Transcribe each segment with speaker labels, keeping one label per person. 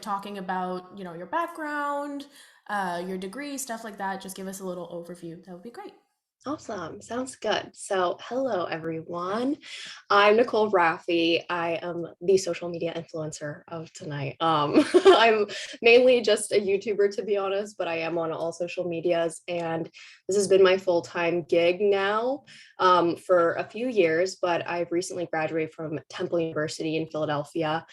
Speaker 1: talking about, your background, your degree, stuff like that. Just give us a little overview. That would be great.
Speaker 2: Awesome. Sounds good. So, hello everyone. I'm Nicole Rafiee. I am the social media influencer of tonight. I'm mainly just a YouTuber, to be honest, but I am on all social medias, and this has been my full-time gig now for a few years. But I've recently graduated from Temple University in Philadelphia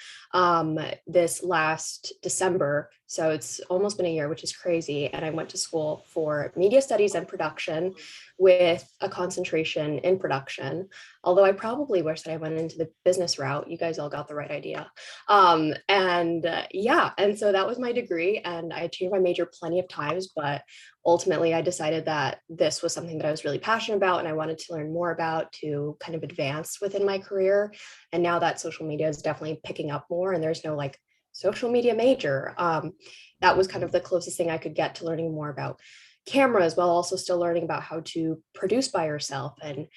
Speaker 2: this last December. So it's almost been a year, which is crazy. And I went to school for media studies and production with a concentration in production. Although I probably wish that I went into the business route. You guys all got the right idea. Yeah, and so that was my degree, and I changed my major plenty of times, but ultimately I decided that this was something that I was really passionate about and I wanted to learn more about to kind of advance within my career. And now that social media is definitely picking up more and there's no like social media major, that was kind of the closest thing I could get to learning more about cameras while also still learning about how to produce by yourself and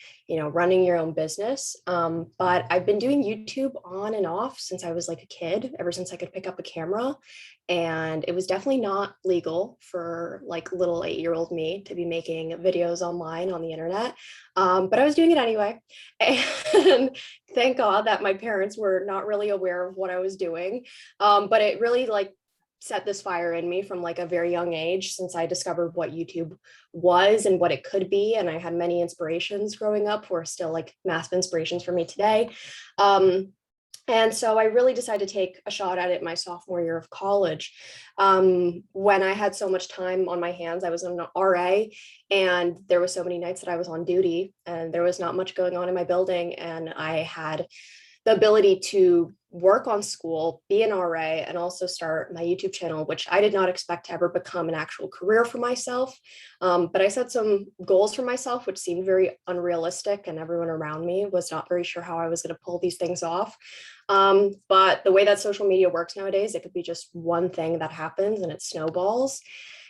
Speaker 2: running your own business. But I've been doing YouTube on and off since I was like a kid, ever since I could pick up a camera. And it was definitely not legal for like little 8-year-old me to be making videos online on the internet, but I was doing it anyway. And thank God that my parents were not really aware of what I was doing. But it really like set this fire in me from like a very young age, since I discovered what YouTube was and what it could be. And I had many inspirations growing up who are still like massive inspirations for me today. And so I really decided to take a shot at it my sophomore year of college. When I had so much time on my hands, I was an RA, and there were so many nights that I was on duty and there was not much going on in my building. And I had the ability to work on school, be an RA, and also start my YouTube channel, which I did not expect to ever become an actual career for myself. But I set some goals for myself, which seemed very unrealistic, and everyone around me was not very sure how I was going to pull these things off. But the way that social media works nowadays, it could be just one thing that happens and it snowballs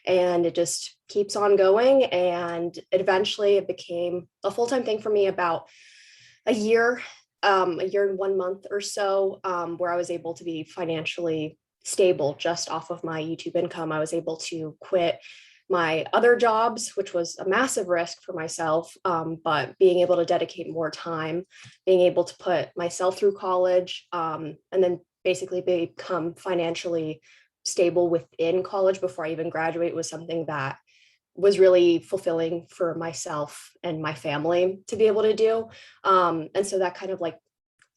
Speaker 2: and it just keeps on going. And eventually it became a full-time thing for me about a year a year and 1 month or so, where I was able to be financially stable just off of my YouTube income. I was able to quit my other jobs, which was a massive risk for myself, but being able to dedicate more time, being able to put myself through college, and then basically become financially stable within college before I even graduate was something that was really fulfilling for myself and my family to be able to do. And so that kind of like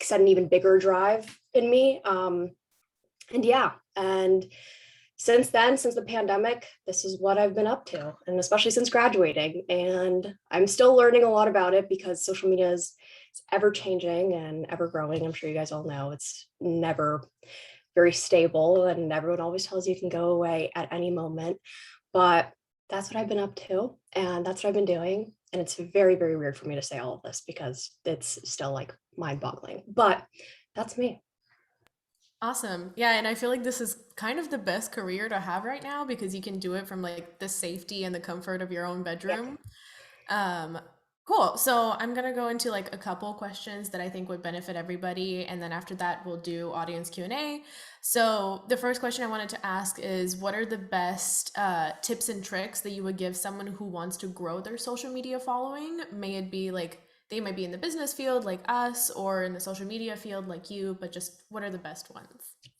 Speaker 2: set an even bigger drive in me. And yeah, and since then, since the pandemic, this is what I've been up to, and especially since graduating. And I'm still learning a lot about it because social media is ever changing and ever growing. I'm sure you guys all know it's never very stable, and everyone always tells you it can go away at any moment. But that's what I've been up to, and that's what I've been doing. And it's very, very weird for me to say all of this because it's still like mind boggling, but that's me.
Speaker 1: Awesome. Yeah, and I feel like this is kind of the best career to have right now because you can do it from like the safety and the comfort of your own
Speaker 2: Yeah.
Speaker 1: bedroom. Um, cool. So I'm gonna go into like a couple questions that I think would benefit everybody, and then after that we'll do audience Q&A. So the first question I wanted to ask is, what are the best tips and tricks that you would give someone who wants to grow their social media following? May it be like they might be in the business field like us or in the social media field like you, but just what are the best ones?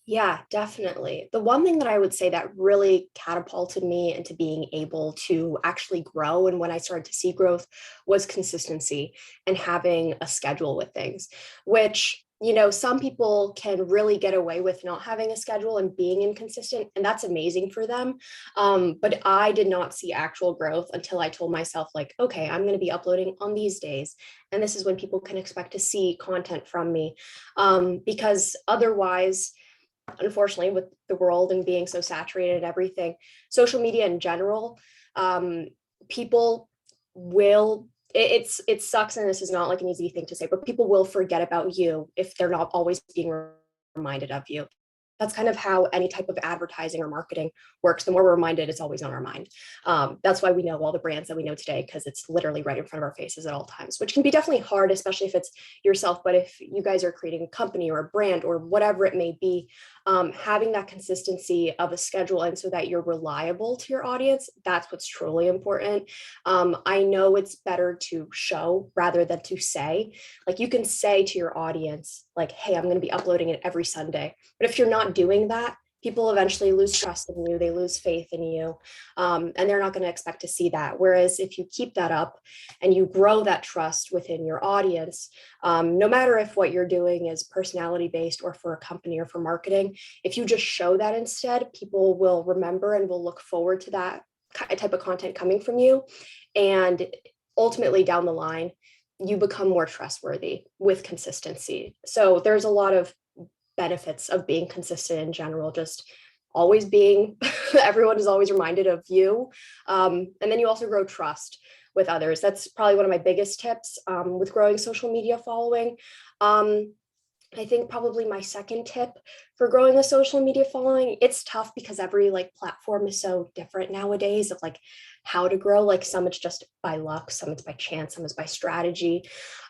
Speaker 2: Yeah, definitely. The one thing that I would say that really catapulted me into being able to actually grow, and when I started to see growth, was consistency and having a schedule with things, which, some people can really get away with not having a schedule and being inconsistent, and that's amazing for them. But I did not see actual growth until I told myself, like, okay, I'm going to be uploading on these days. And this is when people can expect to see content from me. Because otherwise, unfortunately, with the world and being so saturated and everything, social media in general, um, people will it sucks, and this is not like an easy thing to say, but people will forget about you if they're not always being reminded of you. That's kind of how any type of advertising or marketing works. The more we're reminded, it's always on our mind. That's why we know all the brands that we know today, because it's literally right in front of our faces at all times, which can be definitely hard, especially if it's yourself. But if you guys are creating a company or a brand or whatever it may be, Having that consistency of a schedule and so that you're reliable to your audience, that's what's truly important. I know it's better to show rather than to say. Like you can say to your audience, like, hey, I'm going to be uploading it every Sunday. But if you're not doing that, people eventually lose trust in you, they lose faith in you, and they're not going to expect to see that. Whereas if you keep that up and you grow that trust within your audience, no matter if what you're doing is personality based or for a company or for marketing, if you just show that instead, people will remember and will look forward to that type of content coming from you. And ultimately down the line, you become more trustworthy with consistency. So there's a lot of benefits of being consistent in general, just always being, everyone is always reminded of you. And then you also grow trust with others. That's probably one of my biggest tips with growing social media following. I think probably my second tip for growing a social media following, it's tough because every like platform is so different nowadays of like how to grow. Like some it's just by luck, some it's by chance, some it's by strategy.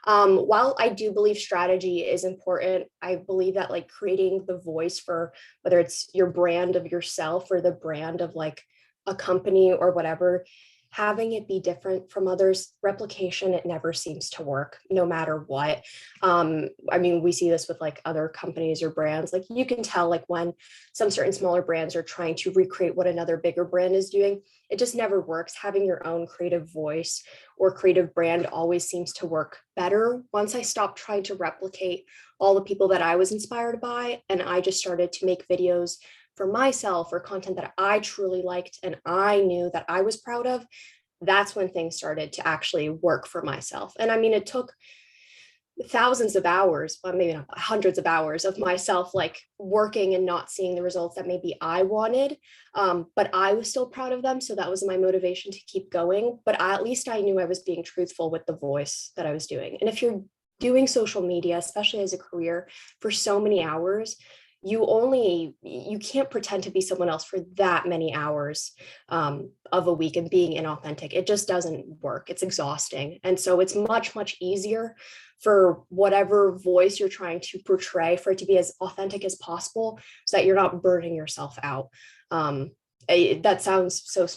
Speaker 2: While I do believe strategy is important, I believe that like creating the voice for whether it's your brand of yourself or the brand of like a company or whatever, having it be different from others, replication, it never seems to work no matter what. I mean, we see this with like other companies or brands. Like you can tell like when some certain smaller brands are trying to recreate what another bigger brand is doing, it just never works. Having your own creative voice or creative brand always seems to work better. Once I stopped trying to replicate all the people that I was inspired by, and I just started to make videos for myself or content that I truly liked and I knew that I was proud of, that's when things started to actually work for myself. And I mean, it took thousands of hours, well, maybe not hundreds of hours of myself like working and not seeing the results that maybe I wanted, but I was still proud of them. So that was my motivation to keep going. But at least I knew I was being truthful with the voice that I was doing. And if you're doing social media, especially as a career, for so many hours, you can't pretend to be someone else for that many hours of a week and being inauthentic. It just doesn't work. It's exhausting. And so it's much easier for whatever voice you're trying to portray for it to be as authentic as possible so that you're not burning yourself out. That sounds so,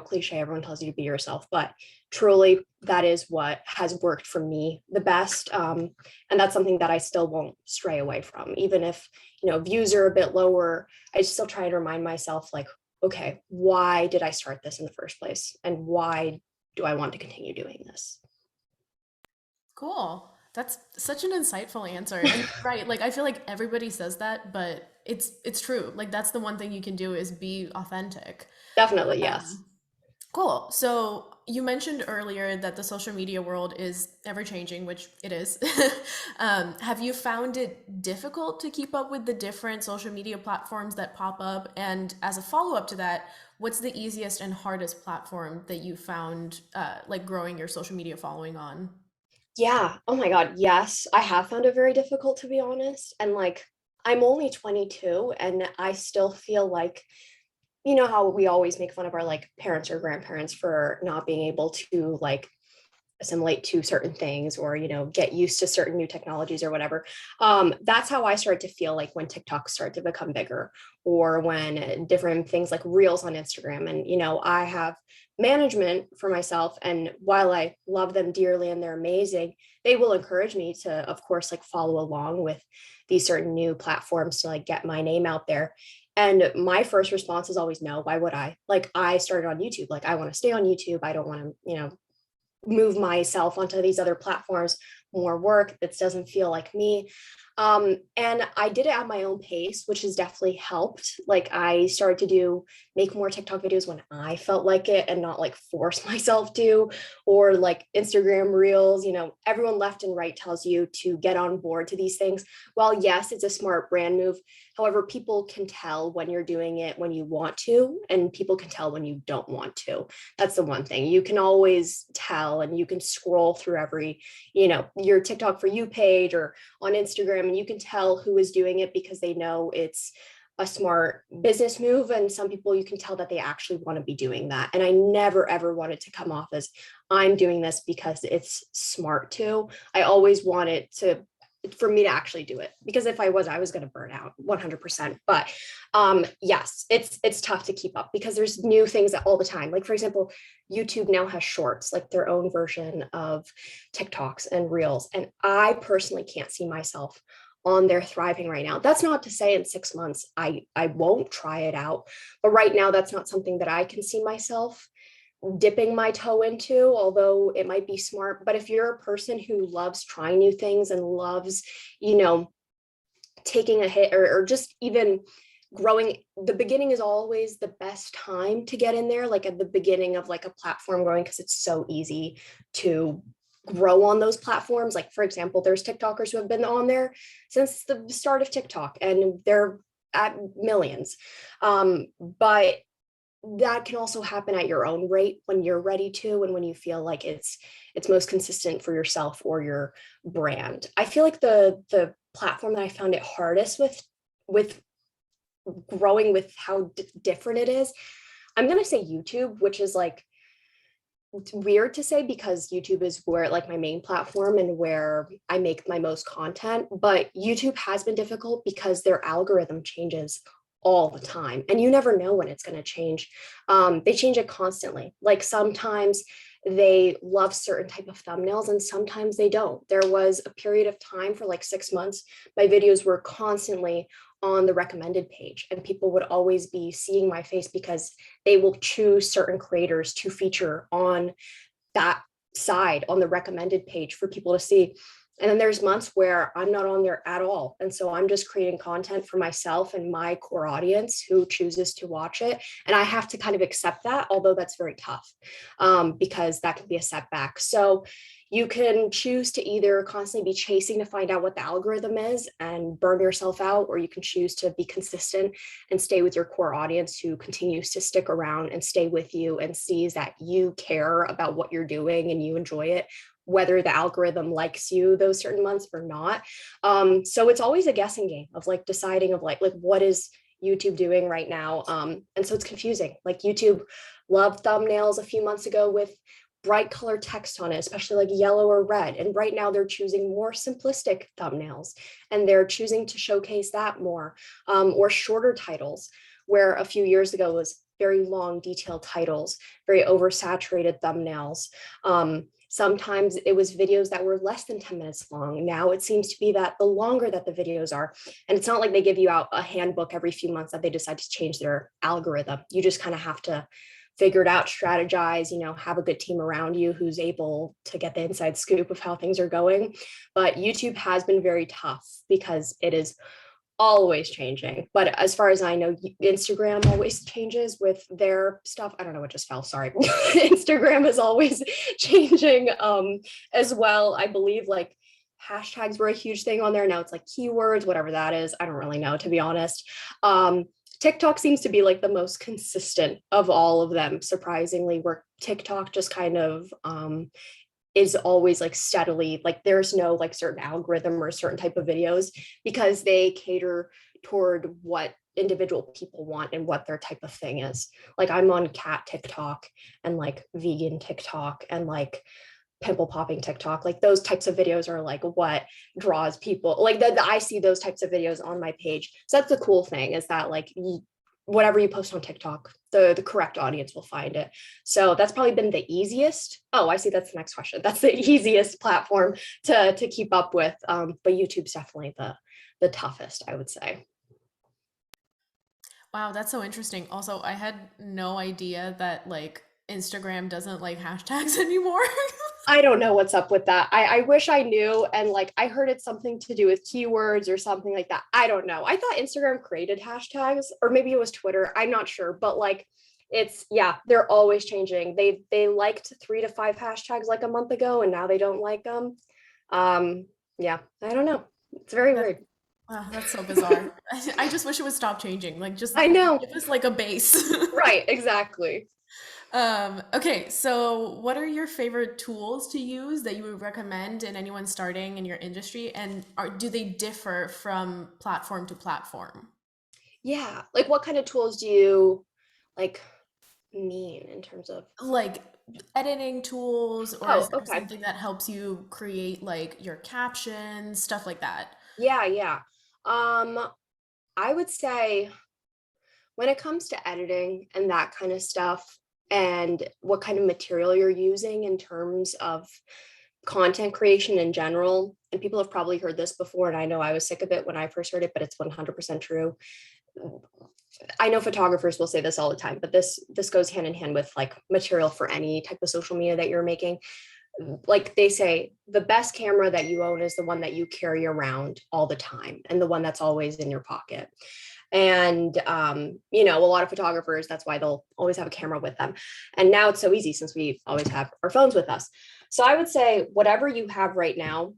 Speaker 2: cliche. Everyone tells you to be yourself, but truly that is what has worked for me the best. And that's something that I still won't stray away from. Even if, views are a bit lower, I still try and remind myself like, okay, why did I start this in the first place? And why do I want to continue doing this?
Speaker 1: Cool. That's such an insightful answer. And you're right, like I feel like everybody says that, but it's true. Like that's the one thing you can do is be authentic.
Speaker 2: Definitely, yes.
Speaker 1: Um, cool. So you mentioned earlier that the social media world is ever changing, which it is. Have you found it difficult to keep up with the different social media platforms that pop up? And as a follow-up to that, what's the easiest and hardest platform that you found like growing your social media following on?
Speaker 2: Yeah. Oh my God. Yes. I have found it very difficult to be honest. And like, I'm only 22 and I still feel like, how we always make fun of our like parents or grandparents for not being able to like assimilate to certain things or get used to certain new technologies or whatever. That's how I started to feel like when TikTok started to become bigger or when different things like reels on Instagram. And I have management for myself, and while I love them dearly and they're amazing, they will encourage me to of course like follow along with these certain new platforms to like get my name out there. And my first response is always no. Why would I? Like I started on YouTube, like I want to stay on YouTube. I don't want to move myself onto these other platforms, more work that doesn't feel like me. And I did it at my own pace, which has definitely helped. Like I started to make more TikTok videos when I felt like it and not like force myself to, or like Instagram reels, everyone left and right tells you to get on board to these things. Well, yes, it's a smart brand move. However, people can tell when you're doing it when you want to, and people can tell when you don't want to. That's the one thing you can always tell, and you can scroll through every, your TikTok for you page or on Instagram, and you can tell who is doing it because they know it's a smart business move. And some people you can tell that they actually want to be doing that. And I never ever wanted to come off as I'm doing this because it's smart to. I always wanted to for me to actually do it, because if I was going to burn out 100%. But yes, it's tough to keep up because there's new things all the time. Like for example, YouTube now has shorts, like their own version of TikToks and Reels, and I personally can't see myself on there thriving right now. That's not to say in 6 months I won't try it out, but right now that's not something that I can see myself dipping my toe into, although it might be smart. But if you're a person who loves trying new things and loves, you know, taking a hit, or just even growing, the beginning is always the best time to get in there, like at the beginning of like a platform growing, because it's so easy to grow on those platforms. Like for example, there's TikTokers who have been on there since the start of TikTok and they're at millions. But that can also happen at your own rate when you're ready to, and when you feel like it's most consistent for yourself or your brand. I feel like the platform that I found it hardest with growing with how different it is, I'm going to say YouTube, which is like weird to say because YouTube is where like my main platform and where I make my most content. But YouTube has been difficult because their algorithm changes all the time and you never know when it's going to change. They change it constantly. Like sometimes they love certain type of thumbnails and sometimes they don't. There was a period of time for like 6 months, my videos were constantly on the recommended page and people would always be seeing my face because they will choose certain creators to feature on that side on the recommended page for people to see. And then there's months where I'm not on there at all. And so I'm just creating content for myself and my core audience who chooses to watch it. And I have to kind of accept that, although that's very tough because that can be a setback. So you can choose to either constantly be chasing to find out what the algorithm is and burn yourself out, or you can choose to be consistent and stay with your core audience who continues to stick around and stay with you and sees that you care about what you're doing and you enjoy it, whether the algorithm likes you those certain months or not. So it's always a guessing game of like deciding of like what is YouTube doing right now? And so it's confusing. Like YouTube loved thumbnails a few months ago with bright color text on it, especially like yellow or red. And right now they're choosing more simplistic thumbnails and they're choosing to showcase that more, or shorter titles, where a few years ago was very long, detailed titles, very oversaturated thumbnails. Sometimes it was videos that were less than 10 minutes long. Now it seems to be that the longer that the videos are, and it's not like they give you out a handbook every few months that they decide to change their algorithm. You just kind of have to figure it out, strategize, have a good team around you who's able to get the inside scoop of how things are going. But YouTube has been very tough because it is always changing. But as far as I know, Instagram always changes with their stuff. I don't know what just fell, sorry. Instagram is always changing as well. I believe like hashtags were a huge thing on there. Now it's like keywords, whatever that is. I don't really know, to be honest. TikTok seems to be like the most consistent of all of them, surprisingly, where TikTok just kind of is always like steadily, like there's no like certain algorithm or a certain type of videos because they cater toward what individual people want and what their type of thing is. Like I'm on cat TikTok and like vegan TikTok and like pimple popping TikTok. Like those types of videos are like what draws people. Like I see those types of videos on my page. So that's the cool thing, is that like whatever you post on TikTok, the correct audience will find it. So that's probably been the easiest. Oh, I see. That's the next question. That's the easiest platform to keep up with. But YouTube's definitely the toughest, I would say.
Speaker 1: Wow, that's so interesting. Also, I had no idea that like Instagram doesn't like hashtags anymore.
Speaker 2: I don't know what's up with that. I wish I knew. And like, I heard it's something to do with keywords or something like that. I don't know. I thought Instagram created hashtags, or maybe it was Twitter. I'm not sure, but like, yeah, they're always changing. They liked 3 to 5 hashtags like a month ago, and now they don't like them. Yeah, I don't know. It's very
Speaker 1: That,
Speaker 2: weird.
Speaker 1: wow, that's so bizarre. I just wish it would stop changing. Like, just
Speaker 2: I know.
Speaker 1: give us like a base.
Speaker 2: Right, exactly.
Speaker 1: Okay, so what are your favorite tools to use that you would recommend in anyone starting in your industry? And do they differ from platform to platform?
Speaker 2: Yeah. Like what kind of tools do you like? mean in terms of?
Speaker 1: Like editing tools, or is
Speaker 2: Oh,
Speaker 1: there
Speaker 2: okay.
Speaker 1: something that helps you create like your captions, stuff like that?
Speaker 2: Yeah, yeah. Um, I would say when it comes to editing and that kind of stuff, and what kind of material you're using in terms of content creation in general, and people have probably heard this before, and I know I was sick of it when I first heard it, but it's 100% true. I know photographers will say this all the time, but this goes hand in hand with like material for any type of social media that you're making. Like they say, the best camera that you own is the one that you carry around all the time and the one that's always in your pocket. And a lot of photographers, that's why they'll always have a camera with them. And now it's so easy since we always have our phones with us. So I would say whatever you have right now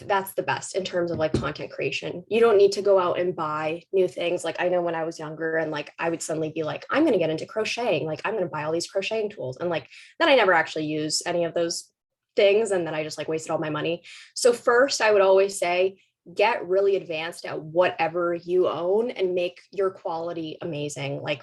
Speaker 2: that's the best in terms of like content creation. You don't need to go out and buy new things. Like I know when I was younger and like I would suddenly be like, I'm going to get into crocheting. Like I'm going to buy all these crocheting tools. And like then I never actually use any of those things. And then I just like wasted all my money. So first I would always say, get really advanced at whatever you own and make your quality amazing. Like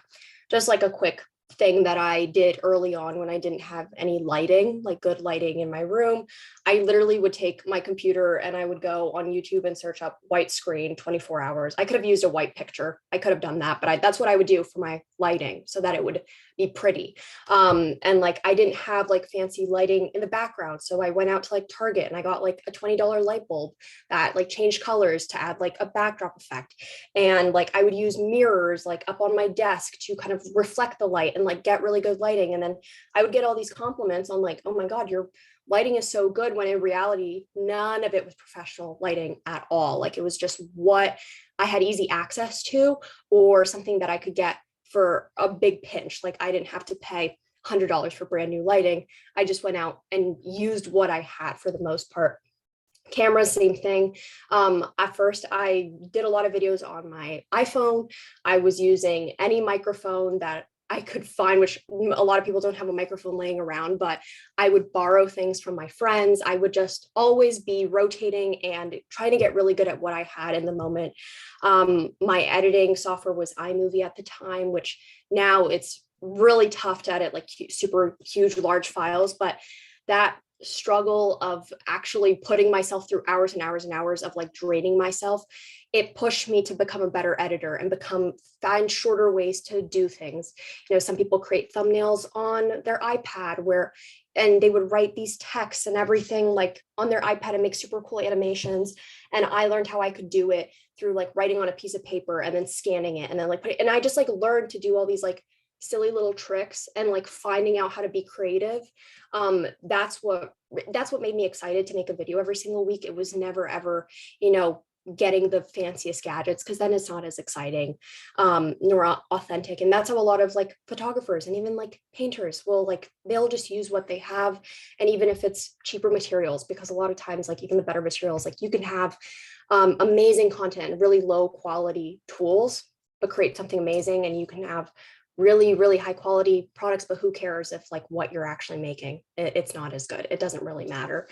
Speaker 2: just like a quick thing that I did early on when I didn't have any lighting, like good lighting in my room. I literally would take my computer and I would go on YouTube and search up white screen 24 hours. I could have used a white picture. I could have done that, but that's what I would do for my lighting so that it would be pretty. And like I didn't have like fancy lighting in the background. So I went out to like Target and I got like a $20 light bulb that like changed colors to add like a backdrop effect. And like I would use mirrors like up on my desk to kind of reflect the light and like get really good lighting. And then I would get all these compliments on like, oh my God, your lighting is so good, when in reality, none of it was professional lighting at all. Like it was just what I had easy access to, or something that I could get for a big pinch. Like I didn't have to pay $100 for brand new lighting. I just went out and used what I had for the most part. Cameras, same thing. At first, I did a lot of videos on my iPhone. I was using any microphone that I could find, which a lot of people don't have a microphone laying around, but I would borrow things from my friends. I would just always be rotating and trying to get really good at what I had in the moment. My editing software was iMovie at the time, which now it's really tough to edit like super huge, large files, but that struggle of actually putting myself through hours and hours and hours of like draining myself, it pushed me to become a better editor and find shorter ways to do things. Some people create thumbnails on their iPad and they would write these texts and everything like on their iPad and make super cool animations. And I learned how I could do it through like writing on a piece of paper and then scanning it and then like and I just like learned to do all these like silly little tricks and like finding out how to be creative. That's what made me excited to make a video every single week. It was never ever, getting the fanciest gadgets, because then it's not as exciting, nor authentic. And that's how a lot of like photographers and even like painters will like, they'll just use what they have. And even if it's cheaper materials, because a lot of times like even the better materials, like you can have amazing content, really low quality tools, but create something amazing, and you can have really, really high quality products, but who cares if like what you're actually making, it's not as good. It doesn't really matter.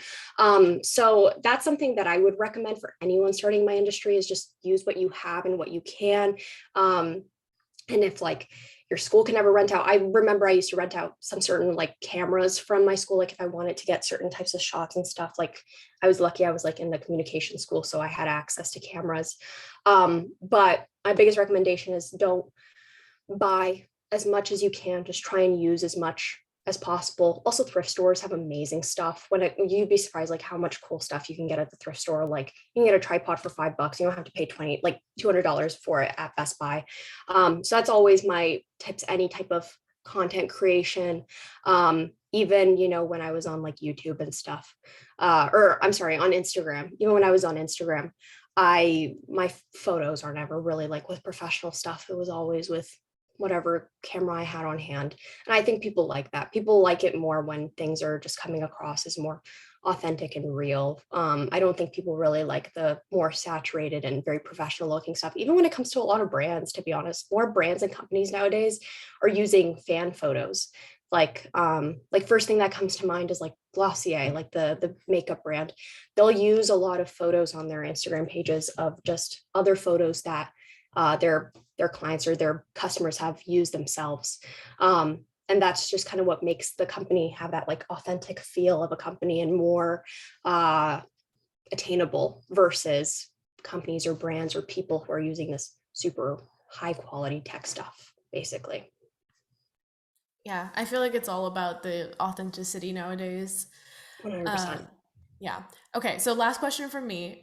Speaker 2: So that's something that I would recommend for anyone starting my industry, is just use what you have and what you can. And if like your school can never rent out, I remember I used to rent out some certain like cameras from my school, like if I wanted to get certain types of shots and stuff. Like I was lucky I was like in the communication school, so I had access to cameras. But my biggest recommendation is don't buy as much as you can. Just try and use as much as possible. Also, thrift stores have amazing stuff. You'd be surprised like how much cool stuff you can get at the thrift store. Like you can get a tripod for $5. You don't have to pay $200 for it at Best Buy. So that's always my tips. Any type of content creation, even when I was on like YouTube and stuff, or I'm sorry, on Instagram. Even when I was on Instagram, my photos are never really like with professional stuff. It was always with whatever camera I had on hand. And I think people like that. People like it more when things are just coming across as more authentic and real. I don't think people really like the more saturated and very professional looking stuff. Even when it comes to a lot of brands, to be honest, more brands and companies nowadays are using fan photos. Like first thing that comes to mind is like Glossier, like the makeup brand. They'll use a lot of photos on their Instagram pages of just other photos that their clients or their customers have used themselves. And that's just kind of what makes the company have that like authentic feel of a company and more uh, attainable versus companies or brands or people who are using this super high quality tech stuff, basically.
Speaker 1: Yeah, I feel like it's all about the authenticity nowadays.
Speaker 2: 100%.
Speaker 1: Um, yeah. Okay, so last question from me.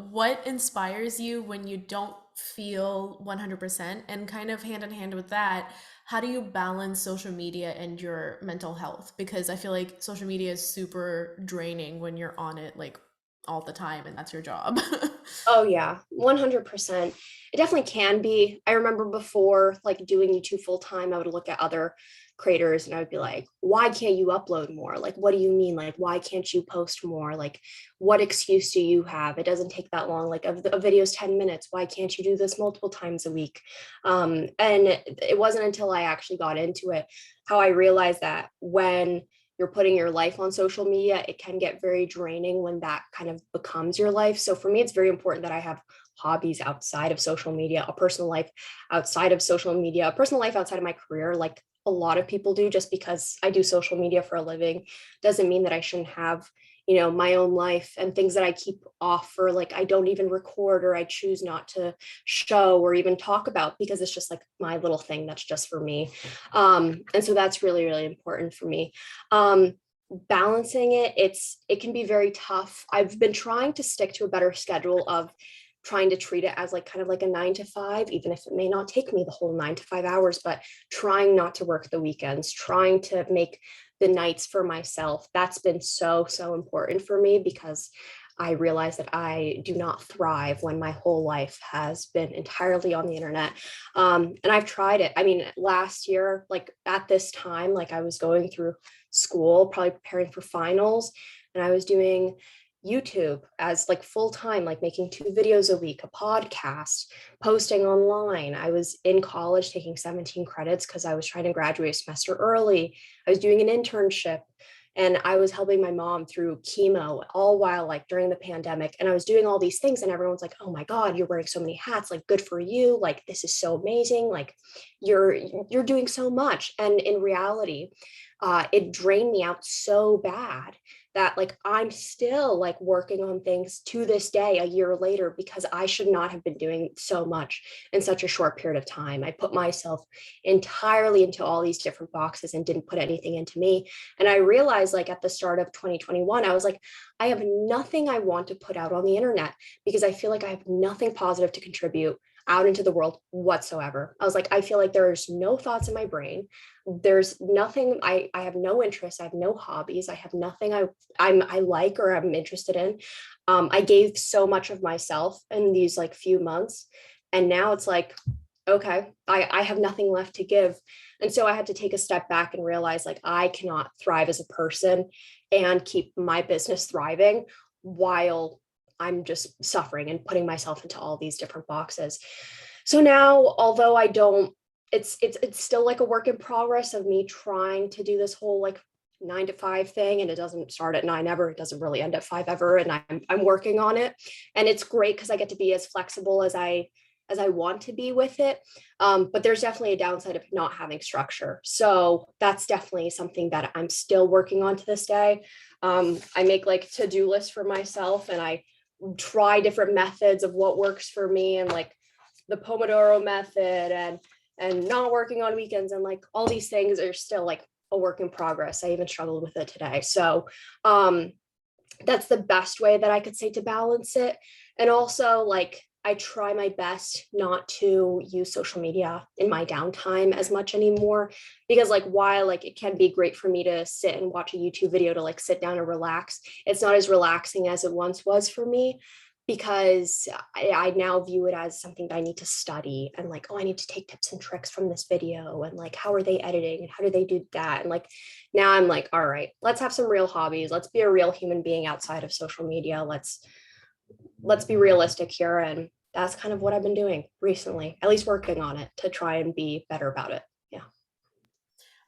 Speaker 1: What inspires you when you don't feel 100%? And kind of hand in hand with that, how do you balance social media and your mental health? Because I feel like social media is super draining when you're on it like all the time and that's your job.
Speaker 2: Oh yeah, 100%. It definitely can be. I remember before like doing YouTube full time, I would look at other creators and I would be like, why can't you upload more? Like, what do you mean? Like, why can't you post more? Like, what excuse do you have? It doesn't take that long. Like, a video's 10 minutes. Why can't you do this multiple times a week? And it wasn't until I actually got into it how I realized that when you're putting your life on social media, it can get very draining when that kind of becomes your life. So for me, it's very important that I have hobbies outside of social media, a personal life outside of social media, a personal life outside of my career, like a lot of people do. Just because I do social media for a living doesn't mean that I shouldn't have, my own life and things that I keep off, or like I don't even record or I choose not to show or even talk about because it's just like my little thing that's just for me. And so that's really, really important for me. um, Balancing it can be very tough. I've been trying to stick to a better schedule of trying to treat it as like kind of like a 9 to 5, even if it may not take me the whole 9 to 5 hours, but trying not to work the weekends, trying to make the nights for myself. That's been so, so important for me because I realize that I do not thrive when my whole life has been entirely on the internet. And I've tried it. I mean, last year, like at this time, like I was going through school, probably preparing for finals, and I was doing YouTube as like full time, like making 2 videos a week, a podcast, posting online. I was in college taking 17 credits because I was trying to graduate a semester early. I was doing an internship and I was helping my mom through chemo all while like during the pandemic. And I was doing all these things and everyone's like, oh my God, you're wearing so many hats, like good for you. Like this is so amazing. Like you're doing so much. And in reality, it drained me out so bad that like I'm still like working on things to this day a year later because I should not have been doing so much in such a short period of time. I put myself entirely into all these different boxes and didn't put anything into me. And I realized like at the start of 2021, I was like, I have nothing I want to put out on the internet because I feel like I have nothing positive to contribute out into the world whatsoever. I was like, I feel like there's no thoughts in my brain. There's nothing, I have no interests, I have no hobbies, I have nothing I like or I'm interested in. I gave so much of myself in these like few months, and now it's like, okay, I have nothing left to give. And so I had to take a step back and realize like I cannot thrive as a person and keep my business thriving while I'm just suffering and putting myself into all these different boxes. So now, although I don't, it's still like a work in progress of me trying to do this whole like 9 to 5 thing, and it doesn't start at 9 ever, it doesn't really end at 5 ever, and I'm working on it. And it's great because I get to be as flexible as I want to be with it. But there's definitely a downside of not having structure. So that's definitely something that I'm still working on to this day. I make like to-do lists for myself and I try different methods of what works for me, and like the Pomodoro method and not working on weekends, and like all these things are still like a work in progress. I even struggled with it today. So that's the best way that I could say to balance it. And also like I try my best not to use social media in my downtime as much anymore, because like while like it can be great for me to sit and watch a YouTube video to like sit down and relax, it's not as relaxing as it once was for me, because I now view it as something that I need to study and like, oh, I need to take tips and tricks from this video and like, how are they editing and how do they do that? And like, now I'm like, all right, let's have some real hobbies. Let's be a real human being outside of social media. Let's be realistic here. And that's kind of what I've been doing recently, at least working on it to try and be better about it. Yeah.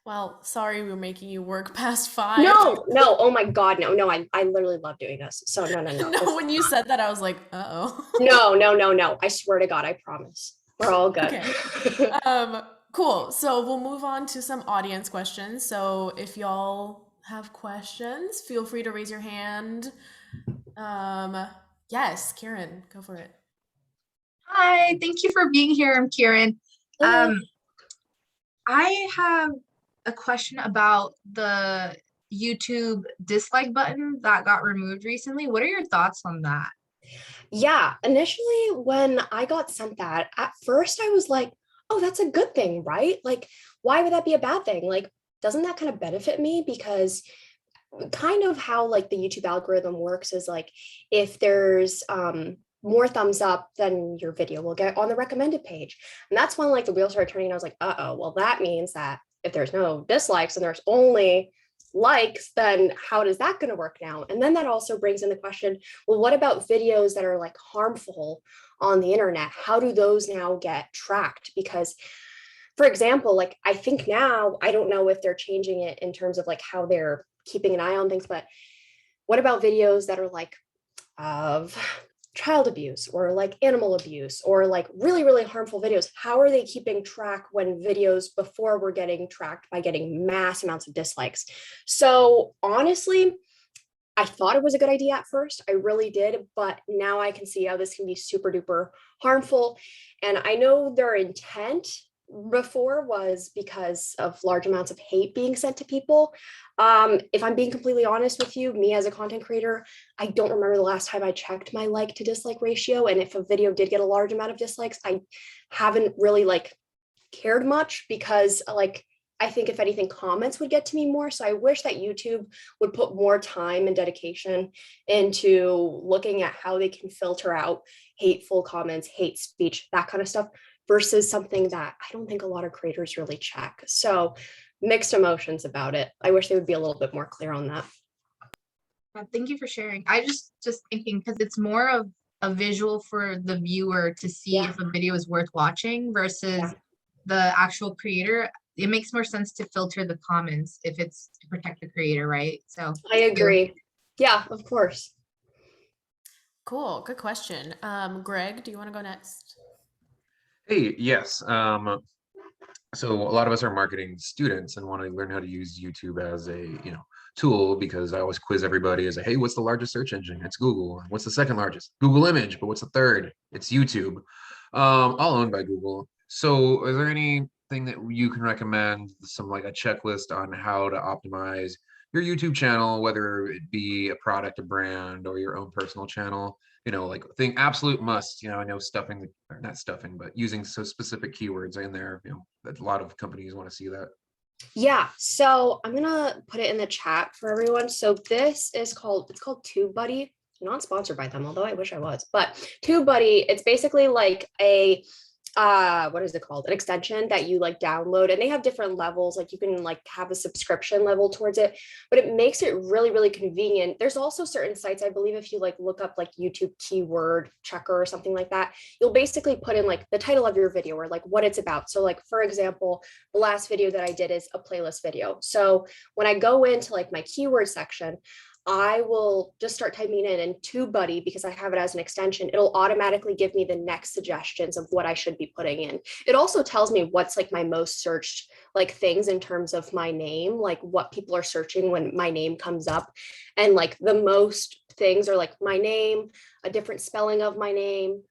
Speaker 1: Well, sorry we're making you work past 5.
Speaker 2: No, no. Oh my God. No, no. I literally love doing this. So no, no, no.
Speaker 1: No, when you said that, I was like, uh-oh.
Speaker 2: No, no, no, no. I swear to God, I promise. We're all good.
Speaker 1: Okay. Um, Cool. So we'll move on to some audience questions. So if y'all have questions, feel free to raise your hand. Um, yes, Karen, go for it.
Speaker 3: Hi, thank you for being here. I'm Kieran.
Speaker 2: Hello.
Speaker 3: Um, I have a question about the YouTube dislike button that got removed recently. What are your thoughts on that?
Speaker 2: Yeah, initially when I got sent that, at first I was like, oh, that's a good thing, right? Like, why would that be a bad thing? Like, doesn't that kind of benefit me? Because kind of how like the YouTube algorithm works is like if there's more thumbs up, then your video will get on the recommended page. And that's when like the wheels started turning. I was like, uh-oh, well, that means that if there's no dislikes and there's only likes, then how is that going to work now? And then that also brings in the question, well, what about videos that are like harmful on the internet? How do those now get tracked? Because for example, like I think now, I don't know if they're changing it in terms of like how they're keeping an eye on things, but what about videos that are like of child abuse or like animal abuse or like really, really harmful videos? How are they keeping track when videos before were getting tracked by getting mass amounts of dislikes? So honestly, I thought it was a good idea at first. I really did, but now I can see how this can be super duper harmful. And I know their intent before was because of large amounts of hate being sent to people. If I'm being completely honest with you, me as a content creator, I don't remember the last time I checked my like to dislike ratio. And if a video did get a large amount of dislikes, I haven't really like cared much because like I think if anything, comments would get to me more. So I wish that YouTube would put more time and dedication into looking at how they can filter out hateful comments, hate speech, that kind of stuff, versus something that I don't think a lot of creators really check. So mixed emotions about it. I wish they would be a little bit more clear on that.
Speaker 3: Thank you for sharing. I just thinking because it's more of a visual for the viewer to see
Speaker 2: Yeah.
Speaker 3: if a video is worth watching
Speaker 2: Yeah.
Speaker 3: versus the actual creator. It makes more sense to filter the comments if it's to protect the creator, right? So
Speaker 2: I
Speaker 3: thank you.
Speaker 2: agree. Yeah, of course.
Speaker 1: Cool. Good question. Greg, do you want to go next?
Speaker 4: Hey, yes. So a lot of us are marketing students and want to learn how to use YouTube as a, tool because I always quiz everybody as a, hey, what's the largest search engine? It's Google. What's the second largest? Google Image. But what's the third? It's YouTube. All owned by Google. So is there anything that you can recommend, some like a checklist on how to optimize your YouTube channel, whether it be a product, a brand, or your own personal channel? Like thing absolute must, I know stuffing, or not stuffing, but using so specific keywords in there, that a lot of companies want to see that.
Speaker 2: Yeah, so I'm gonna put it in the chat for everyone. So this is it's called Tubebuddy. Not sponsored by them, although I wish I was. But Tubebuddy, it's basically like a what is it called? An extension that you like download, and they have different levels. Like you can like have a subscription level towards it, but it makes it really, really convenient. There's also certain sites, I believe, if you like look up like YouTube keyword checker or something like that, you'll basically put in like the title of your video or like what it's about. So like for example, the last video that I did is a playlist video. So when I go into like my keyword section, I will just start typing it in TubeBuddy because I have it as an extension. It'll automatically give me the next suggestions of what I should be putting in. It also tells me what's like my most searched like things in terms of my name, like what people are searching when my name comes up. And like the most things are like my name, a different spelling of my name,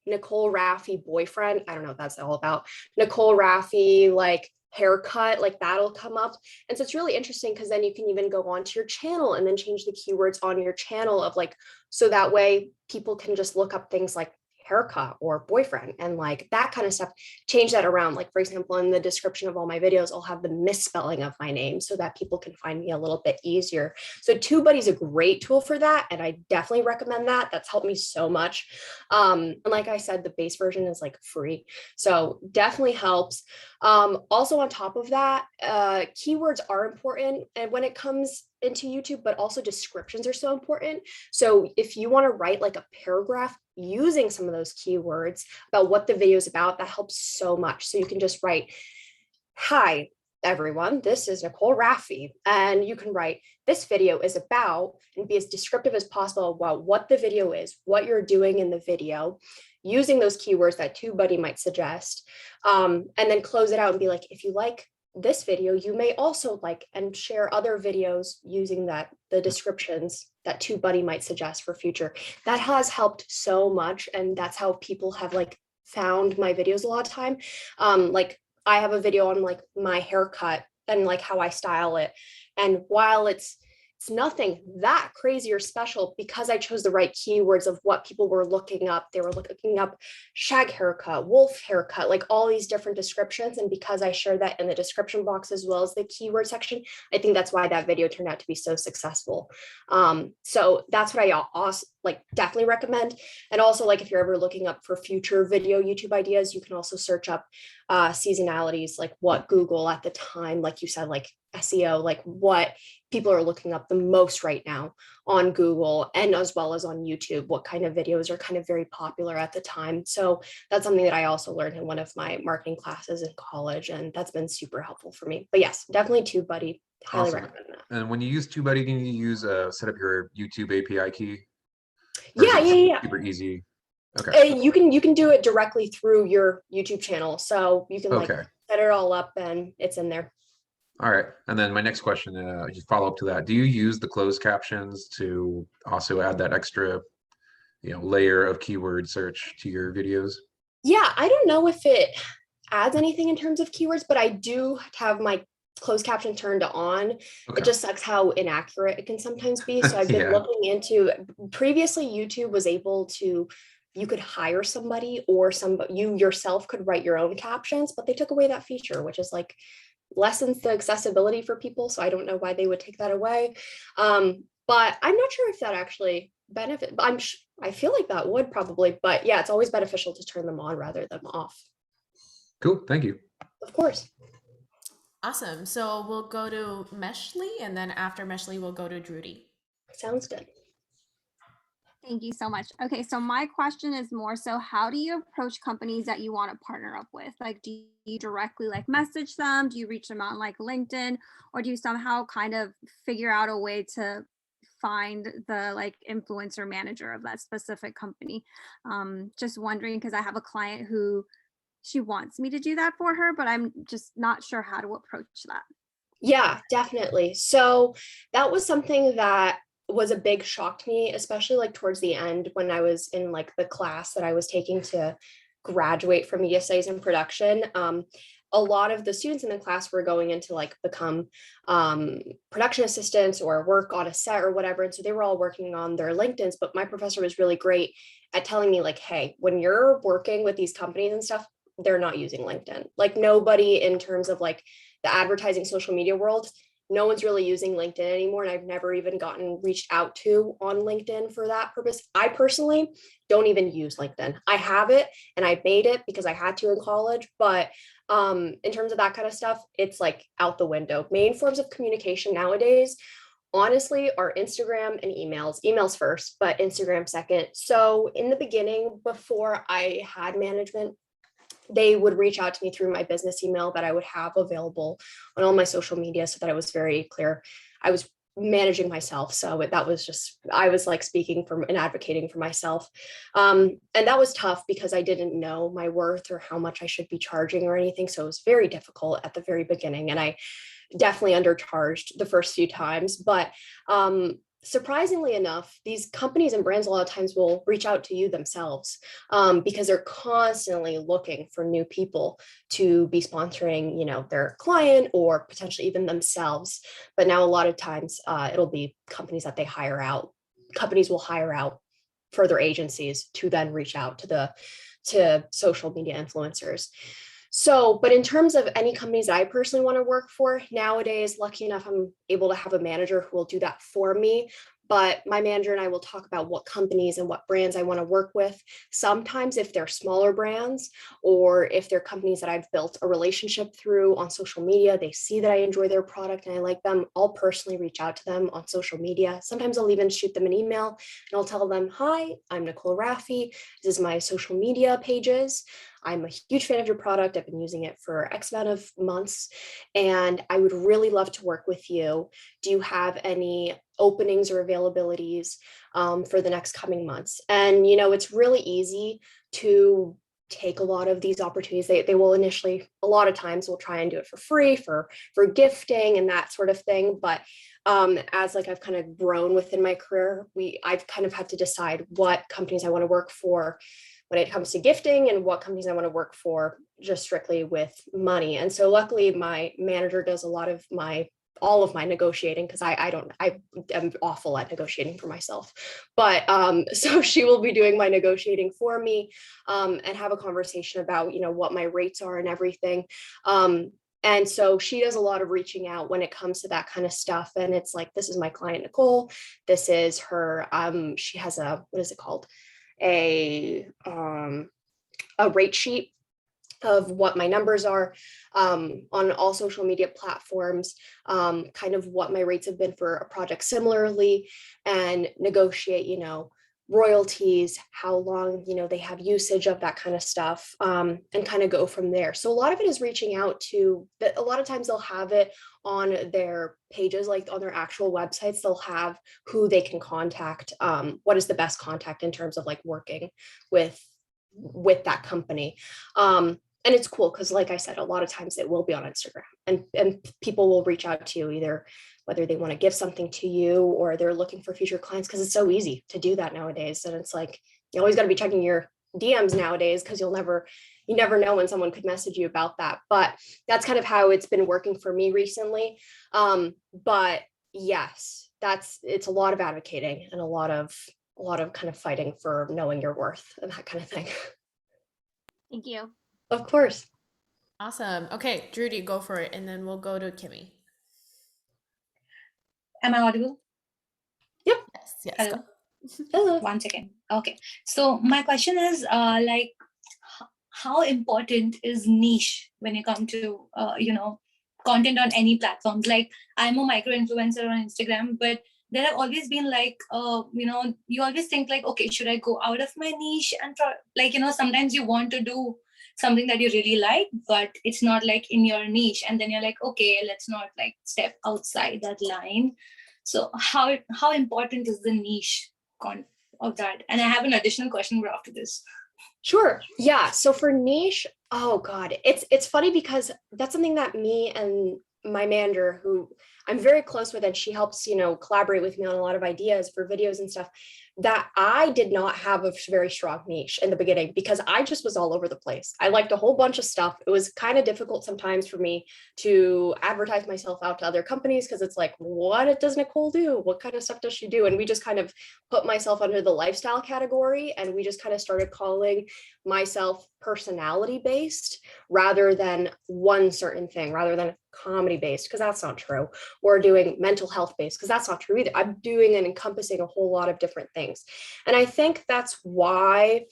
Speaker 2: Nicole Rafiee boyfriend. I don't know what that's all about. Nicole Rafiee, like haircut, like that'll come up. And so it's really interesting because then you can even go onto your channel and then change the keywords on your channel of like, so that way people can just look up things like haircut or boyfriend and like that kind of stuff, change that around. Like for example, in the description of all my videos, I'll have the misspelling of my name so that people can find me a little bit easier. So TubeBuddy is a great tool for that. And I definitely recommend that. That's helped me so much. And like I said, the base version is like free. So definitely helps. Also on top of that, keywords are important. And when it comes into YouTube, but also descriptions are so important. So if you want to write like a paragraph using some of those keywords about what the video is about, that helps so much. So you can just write, hi, everyone, this is Nicole Rafiee. And you can write, this video is about, and be as descriptive as possible about what the video is, what you're doing in the video, using those keywords that Tubebuddy might suggest, and then close it out and be like, if you like this video, you may also like and share other videos using the descriptions that Tubebuddy might suggest for future. That has helped so much, and that's how people have like found my videos a lot of time. Like I have a video on like my haircut and like how I style it, and while it's nothing that crazy or special, because I chose the right keywords of what people were looking up. They were looking up shag haircut, wolf haircut, like all these different descriptions. And because I shared that in the description box as well as the keyword section, I think that's why that video turned out to be so successful. So that's what I also like definitely recommend. And also, like if you're ever looking up for future video YouTube ideas, you can also search up seasonalities, like what Google at the time, like you said, like SEO, like what people are looking up the most right now on Google, and as well as on YouTube, what kind of videos are kind of very popular at the time. So that's something that I also learned in one of my marketing classes in college, and that's been super helpful for me. But yes, definitely TubeBuddy. Highly
Speaker 4: Awesome.
Speaker 2: recommend that.
Speaker 4: And when you use TubeBuddy, do you use set up your YouTube API key?
Speaker 2: Yeah.
Speaker 4: Super easy. Okay.
Speaker 2: You can do it directly through your YouTube channel. So you can like set it all up and it's in there.
Speaker 4: All right. And then my next question, just follow up to that. Do you use the closed captions to also add that extra, layer of keyword search to your videos?
Speaker 2: Yeah, I don't know if it adds anything in terms of keywords, but I do have my closed caption turned on.
Speaker 4: Okay.
Speaker 2: It just sucks how inaccurate it can sometimes be. So I've been looking into, previously YouTube was able to, you could hire somebody, or you yourself could write your own captions, but they took away that feature, which is like lessens the accessibility for people. So I don't know why they would take that away. But I'm not sure if that actually benefit. I feel like that would probably, but yeah, it's always beneficial to turn them on rather than off.
Speaker 4: Cool. Thank you.
Speaker 2: Of course.
Speaker 1: Awesome. So we'll go to Meshley, and then after Meshley, we'll go to Drudy.
Speaker 2: Sounds good.
Speaker 5: Thank you so much. Okay, so my question is more so, how do you approach companies that you want to partner up with? Like, do you directly like message them? Do you reach them on like LinkedIn, or do you somehow kind of figure out a way to find the like influencer manager of that specific company? Just wondering, because I have a client who she wants me to do that for her, but I'm just not sure how to approach that.
Speaker 2: Yeah, definitely. So that was something that was a big shock to me, especially like towards the end when I was in like the class that I was taking to graduate from media studies and production. A lot of the students in the class were going into like become production assistants or work on a set or whatever. And so they were all working on their LinkedIns, but my professor was really great at telling me like, hey, when you're working with these companies and stuff, they're not using LinkedIn. Like nobody in terms of like the advertising social media world, no one's really using LinkedIn anymore. And I've never even gotten reached out to on LinkedIn for that purpose. I personally don't even use LinkedIn. I have it and I made it because I had to in college. But in terms of that kind of stuff, it's like out the window. Main forms of communication nowadays, honestly, are Instagram and emails first, but Instagram second. So in the beginning, before I had management, they would reach out to me through my business email that I would have available on all my social media, so that I was very clear. I was managing myself. So that was just, I was like speaking for and advocating for myself. And that was tough because I didn't know my worth or how much I should be charging or anything. So it was very difficult at the very beginning. And I definitely undercharged the first few times, but surprisingly enough, these companies and brands a lot of times will reach out to you themselves because they're constantly looking for new people to be sponsoring, their client or potentially even themselves. But now a lot of times it'll be companies that they hire out. Companies will hire out further agencies to then reach out to social media influencers. So, but in terms of any companies that I personally want to work for nowadays, lucky enough, I'm able to have a manager who will do that for me. but my manager and I will talk about what companies and what brands I want to work with. Sometimes if they're smaller brands or if they're companies that I've built a relationship through on social media, they see that I enjoy their product and I like them, I'll personally reach out to them on social media. Sometimes I'll even shoot them an email and I'll tell them, hi, I'm Nicole Rafiee. This is my social media pages. I'm a huge fan of your product. I've been using it for X amount of months and I would really love to work with you. Do you have any openings or availabilities for the next coming months? And, it's really easy to take a lot of these opportunities. They will initially, a lot of times will try and do it for free for gifting and that sort of thing. But as I've kind of grown within my career, I've kind of had to decide what companies I want to work for when it comes to gifting and what companies I want to work for just strictly with money. And so luckily my manager does all of my negotiating because I am awful at negotiating for myself. But so she will be doing my negotiating for me and have a conversation about, what my rates are and everything. And so she does a lot of reaching out when it comes to that kind of stuff. And it's like, this is my client, Nicole. This is her, she has what is it called? A rate sheet of what my numbers are on all social media platforms, kind of what my rates have been for a project similarly, and negotiate, royalties, how long, they have usage of that kind of stuff, and kind of go from there. So a lot of it is reaching out to, a lot of times they'll have it on their pages, like on their actual websites, they'll have who they can contact, what is the best contact in terms of working with that company. And it's cool because, like I said, a lot of times it will be on Instagram and people will reach out to you either whether they want to give something to you or they're looking for future clients, because it's so easy to do that nowadays. And it's like, you always got to be checking your DMs nowadays because you never know when someone could message you about that. But that's kind of how it's been working for me recently. But yes, it's a lot of advocating and a lot of kind of fighting for knowing your worth and that kind of thing.
Speaker 5: Thank you.
Speaker 2: Of course.
Speaker 1: Awesome. Okay, Drudy, go for it. And then we'll go to Kimmy.
Speaker 6: Am I audible?
Speaker 1: Yes,
Speaker 6: Hello.
Speaker 1: go.
Speaker 2: Hello.
Speaker 6: 1 second. Okay. So my question is how important is niche when you come to content on any platforms? Like, I'm a micro influencer on Instagram, but there have always been you always think okay, should I go out of my niche and try, sometimes you want to do something that you really like, but it's not in your niche, and then you're like, okay, let's not step outside that line. So how important is the niche of that? And I have an additional question after this.
Speaker 2: Sure. Yeah. So for niche, oh God, it's funny because that's something that me and my manager, who I'm very close with, and she helps, collaborate with me on a lot of ideas for videos and stuff, that I did not have a very strong niche in the beginning because I just was all over the place. I liked a whole bunch of stuff. It was kind of difficult sometimes for me to advertise myself out to other companies because it's like, what does Nicole do? What kind of stuff does she do? And we just kind of put myself under the lifestyle category, and we just kind of started calling myself personality based rather than one certain thing, rather than comedy based, because that's not true, or doing mental health based, because that's not true either. I'm doing and encompassing a whole lot of different things. And I think that's why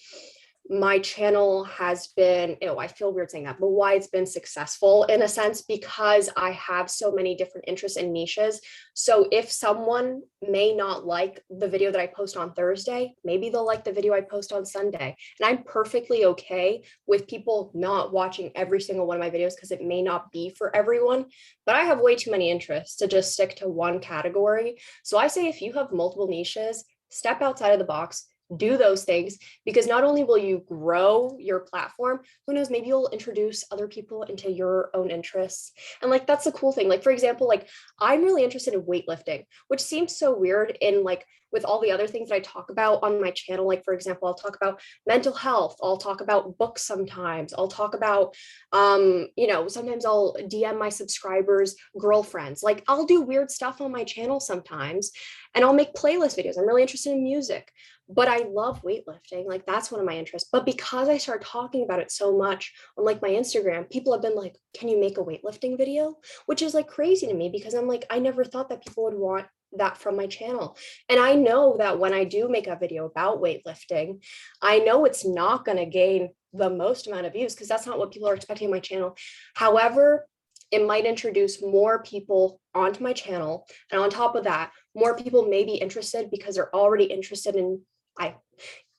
Speaker 2: my channel has been, I feel weird saying that, but why it's been successful in a sense, because I have so many different interests and niches. So if someone may not like the video that I post on Thursday, maybe they'll like the video I post on Sunday. And I'm perfectly okay with people not watching every single one of my videos because it may not be for everyone, but I have way too many interests to just stick to one category. So I say, if you have multiple niches, step outside of the box, do those things, because not only will you grow your platform, who knows, maybe you'll introduce other people into your own interests. And that's the cool thing. For example, I'm really interested in weightlifting, which seems so weird in with all the other things that I talk about on my channel. For example, I'll talk about mental health. I'll talk about books sometimes. I'll talk about, sometimes I'll DM my subscribers' girlfriends. I'll do weird stuff on my channel sometimes, and I'll make playlist videos. I'm really interested in music, but I love weightlifting. That's one of my interests. But because I started talking about it so much on my Instagram, people have been like, can you make a weightlifting video? Which is crazy to me, because I'm I never thought that people would want that from my channel. And I know that when I do make a video about weightlifting, I know it's not going to gain the most amount of views because that's not what people are expecting on my channel. However, it might introduce more people onto my channel. And on top of that, more people may be interested because they're already interested in,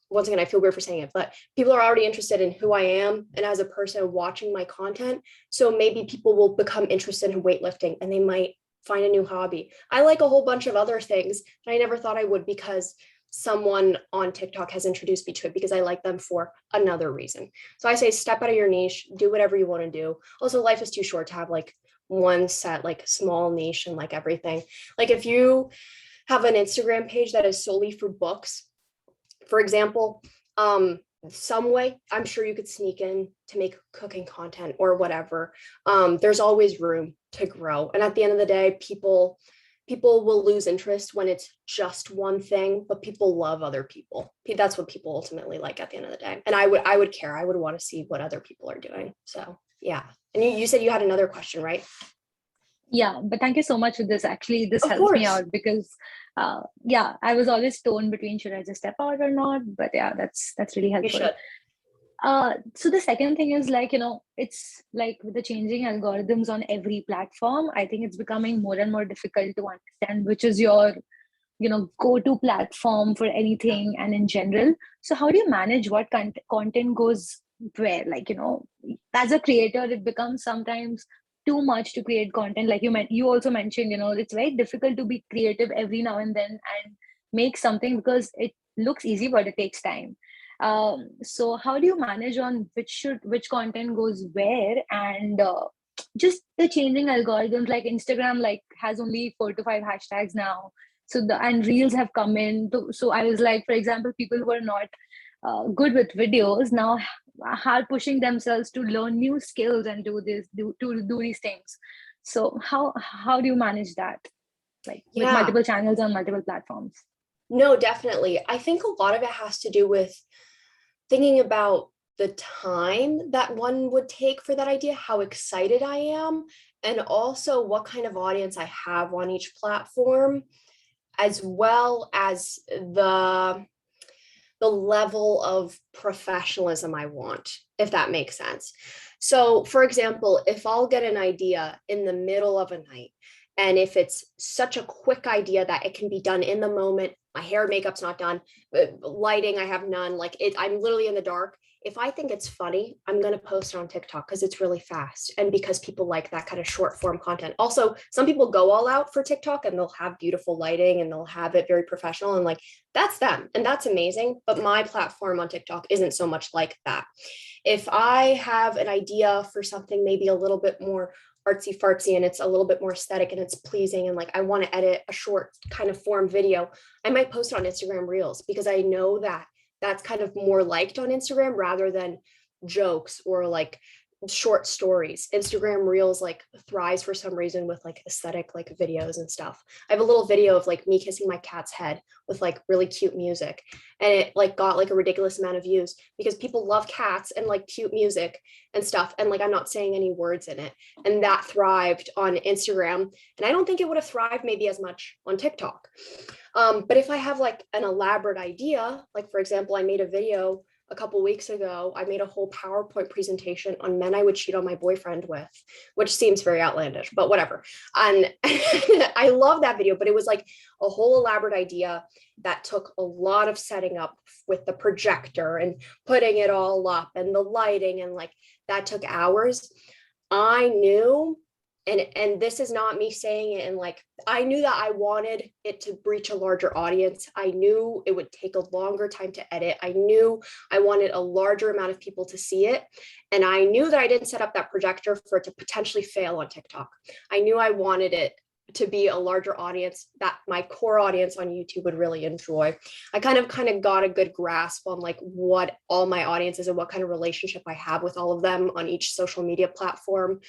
Speaker 2: once again, I feel weird for saying it, but people are already interested in who I am and as a person watching my content. So maybe people will become interested in weightlifting and they might find a new hobby. I like a whole bunch of other things that I never thought I would because someone on TikTok has introduced me to it because I like them for another reason. So I say step out of your niche, do whatever you want to do. Also, life is too short to have like one set, like small niche and like everything. Like if you have an Instagram page that is solely for books, for example, some way I'm sure you could sneak in to make cooking content or whatever. There's always room to grow. And at the end of the day, people will lose interest when it's just one thing, but people love other people. That's what people ultimately like at the end of the day. And I would care. I would want to see what other people are doing. So yeah. And you said you had another question, right?
Speaker 6: Yeah, but thank you so much for this. Actually, this
Speaker 2: Of
Speaker 6: helps me
Speaker 2: course.
Speaker 6: out because, yeah, I was always torn between should I just step out or not. But yeah, that's really
Speaker 2: You
Speaker 6: helpful.
Speaker 2: should.
Speaker 6: So the second thing is like, it's like with the changing algorithms on every platform, I think it's becoming more and more difficult to understand which is your, go-to platform for anything and in general. So how do you manage what content goes where? Like, as a creator, it becomes sometimes too much to create content. Like you also mentioned, it's very difficult to be creative every now and then and make something because it looks easy, but it takes time. So how do you manage on which content goes where and just the changing algorithms? Like Instagram like has only 4 to 5 hashtags now, so and reels have come in so I was like, for example, people who are not good with videos now are pushing themselves to learn new skills and do these things. So how do you manage that, like with
Speaker 2: Yeah.
Speaker 6: multiple channels on multiple platforms?
Speaker 2: No, definitely. I think a lot of it has to do with thinking about the time that one would take for that idea, how excited I am, and also what kind of audience I have on each platform, as well as the level of professionalism I want, if that makes sense. So, for example, if I'll get an idea in the middle of a night, and if it's such a quick idea that it can be done in the moment, my hair and makeup's not done, lighting, I have none, like I'm literally in the dark. If I think it's funny, I'm going to post it on TikTok because it's really fast and because people like that kind of short form content. Also, some people go all out for TikTok and they'll have beautiful lighting and they'll have it very professional and like that's them and that's amazing. But my platform on TikTok isn't so much like that. If I have an idea for something maybe a little bit more artsy fartsy and it's a little bit more aesthetic and it's pleasing and like I want to edit a short kind of form video, I might post it on Instagram Reels because I know that that's kind of more liked on Instagram rather than jokes or like short stories. Instagram Reels like thrives for some reason with like aesthetic like videos and stuff. I have a little video of like me kissing my cat's head with like really cute music and it like got like a ridiculous amount of views because people love cats and like cute music and stuff and like I'm not saying any words in it, and that thrived on Instagram, and I don't think it would have thrived maybe as much on TikTok. But if I have like an elaborate idea, like for example, I made a video a couple weeks ago, I made a whole PowerPoint presentation on men I would cheat on my boyfriend with, which seems very outlandish, but whatever. And I love that video, but it was like a whole elaborate idea that took a lot of setting up with the projector and putting it all up and the lighting, and like that took hours. I knew, and this is not me saying it, and like I knew that I wanted it to reach a larger audience. I knew it would take a longer time to edit. I knew I wanted a larger amount of people to see it, and I knew that I didn't set up that projector for it to potentially fail on TikTok. I knew I wanted it to be a larger audience that my core audience on YouTube would really enjoy. I kind of got a good grasp on like what all my audience is and what kind of relationship I have with all of them on each social media platform.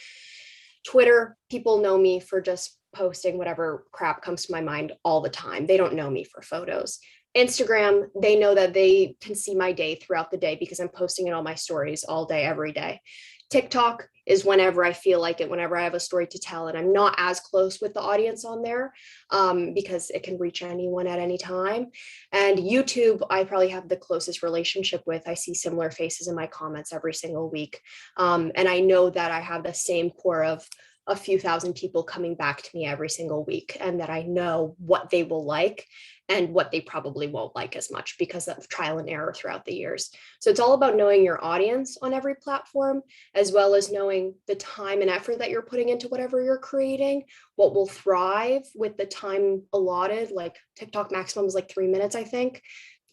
Speaker 2: Twitter, people know me for just posting whatever crap comes to my mind all the time. They don't know me for photos. Instagram, they know that they can see my day throughout the day because I'm posting in all my stories all day, every day. TikTok is whenever I feel like it, whenever I have a story to tell, and I'm not as close with the audience on there, because it can reach anyone at any time. And YouTube, I probably have the closest relationship with. I see similar faces in my comments every single week. And I know that I have the same core of a few thousand people coming back to me every single week, and that I know what they will like and what they probably won't like as much because of trial and error throughout the years. So it's all about knowing your audience on every platform, as well as knowing the time and effort that you're putting into whatever you're creating, what will thrive with the time allotted. Like TikTok maximum is like 3 minutes, I think.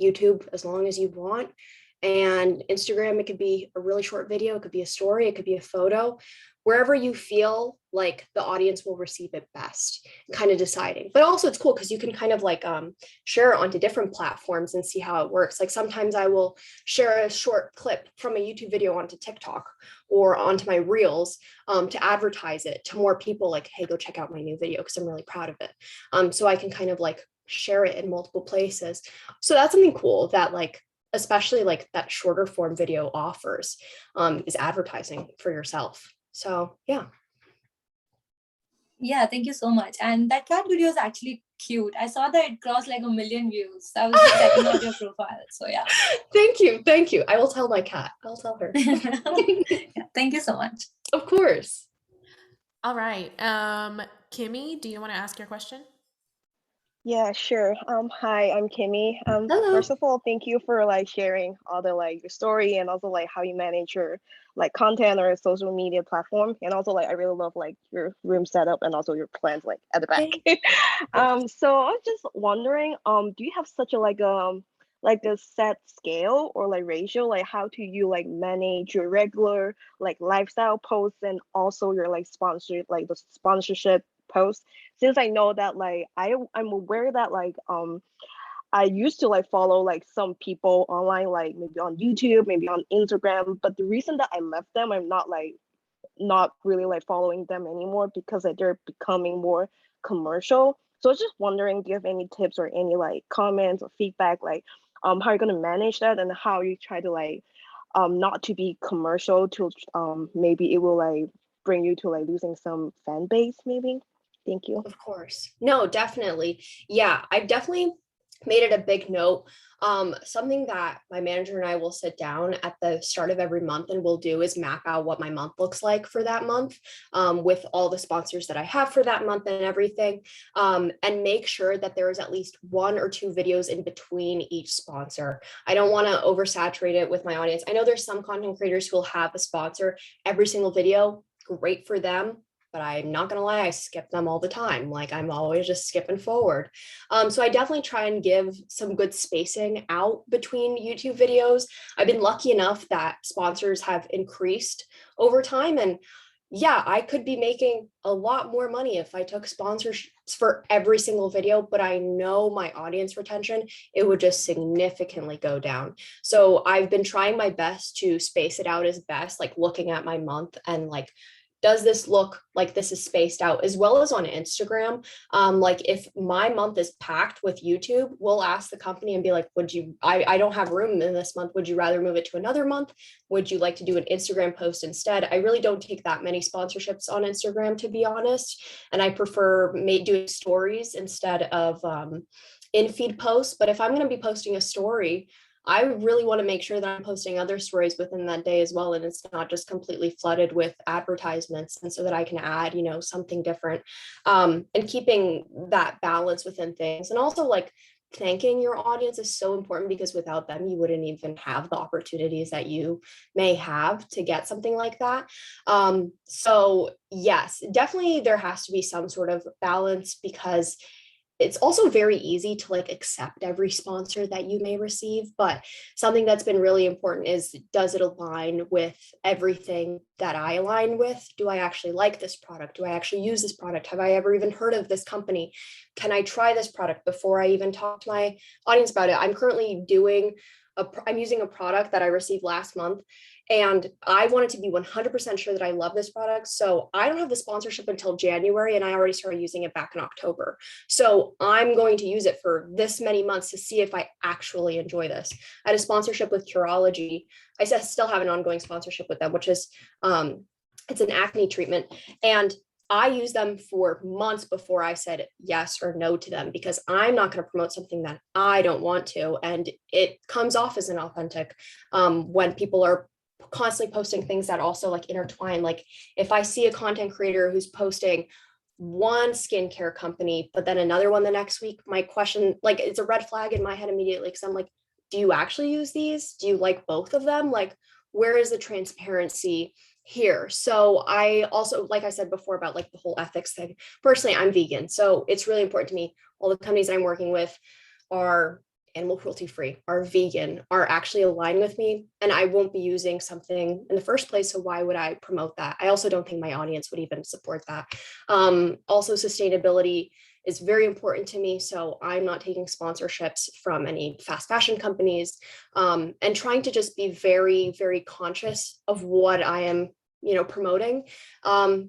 Speaker 2: YouTube, as long as you want. And Instagram, it could be a really short video, it could be a story, it could be a photo, wherever you feel like the audience will receive it best, kind of deciding. But also it's cool because you can kind of like share it onto different platforms and see how it works. Like sometimes I will share a short clip from a YouTube video onto TikTok or onto my reels to advertise it to more people, like, hey, go check out my new video because I'm really proud of it. So I can kind of like share it in multiple places. So that's something cool that like, especially like that shorter form video offers, is advertising for yourself. So yeah.
Speaker 6: Yeah, thank you so much. And that cat video is actually cute. I saw that it crossed like 1 million views. I was just checking out your profile. So yeah.
Speaker 2: Thank you. Thank you. I will tell my cat. I'll tell her.
Speaker 6: Yeah, thank you so much.
Speaker 2: Of course.
Speaker 1: All right. Kimmy, do you want to ask your question?
Speaker 7: Yeah, sure. Hi, I'm Kimmy.
Speaker 2: Hello.
Speaker 7: First of all, thank you for like sharing all the like your story and also like how you manage your like content or social media platform. And also like I really love like your room setup and also your plans like at the back. So I was just wondering, do you have such a like a set scale or like ratio? Like how do you like manage your regular like lifestyle posts and also your like the sponsorship posts? Since I know that like I'm aware that like I used to like follow like some people online, like maybe on YouTube, maybe on Instagram, but the reason that I left them, I'm not really like following them anymore because like, they're becoming more commercial. So I was just wondering, do you have any tips or any like comments or feedback, like how you're gonna manage that and how you try to like not to be commercial to maybe it will like bring you to like losing some fan base maybe? Thank you.
Speaker 2: Of course. No, definitely. Yeah, I've definitely made it a big note. Something that my manager and I will sit down at the start of every month and we'll do is map out what my month looks like for that month, with all the sponsors that I have for that month and everything, and make sure that there is at least 1 or 2 videos in between each sponsor. I don't want to oversaturate it with my audience. I know there's some content creators who will have a sponsor every single video. Great for them. But I'm not gonna lie, I skip them all the time. Like I'm always just skipping forward. So I definitely try and give some good spacing out between YouTube videos. I've been lucky enough that sponsors have increased over time. And yeah, I could be making a lot more money if I took sponsorships for every single video, but I know my audience retention, it would just significantly go down. So I've been trying my best to space it out as best, like looking at my month and like, does this look like this is spaced out, as well as on Instagram? Like if my month is packed with YouTube, we'll ask the company and be like, I don't have room in this month. Would you rather move it to another month? Would you like to do an Instagram post instead? I really don't take that many sponsorships on Instagram, to be honest. And I prefer doing stories instead of in-feed posts. But if I'm going to be posting a story, I really want to make sure that I'm posting other stories within that day as well. And it's not just completely flooded with advertisements, and so that I can add, something different, and keeping that balance within things. And also like thanking your audience is so important because without them, you wouldn't even have the opportunities that you may have to get something like that. So yes, definitely there has to be some sort of balance because it's also very easy to like accept every sponsor that you may receive, but something that's been really important is, does it align with everything that I align with? Do I actually like this product? Do I actually use this product? Have I ever even heard of this company? Can I try this product before I even talk to my audience about it? I'm currently I'm using a product that I received last month. And I wanted to be 100% sure that I love this product. So I don't have the sponsorship until January, and I already started using it back in October. So I'm going to use it for this many months to see if I actually enjoy this. I had a sponsorship with Curology. I still have an ongoing sponsorship with them, which is it's an acne treatment. And I used them for months before I said yes or no to them, because I'm not going to promote something that I don't want to. And it comes off as inauthentic when people are constantly posting things that also like intertwine. Like if I see a content creator who's posting one skincare company, but then another one the next week, my question, like it's a red flag in my head immediately, because I'm like, do you actually use these? Do you like both of them? Like, where is the transparency here? So I also, like I said before about like the whole ethics thing, personally, I'm vegan. So it's really important to me. All the companies I'm working with are animal cruelty free, are vegan, are actually aligned with me, and I won't be using something in the first place. So why would I promote that? I also don't think my audience would even support that. Also, sustainability is very important to me. So I'm not taking sponsorships from any fast fashion companies, and trying to just be very, very conscious of what I am, promoting,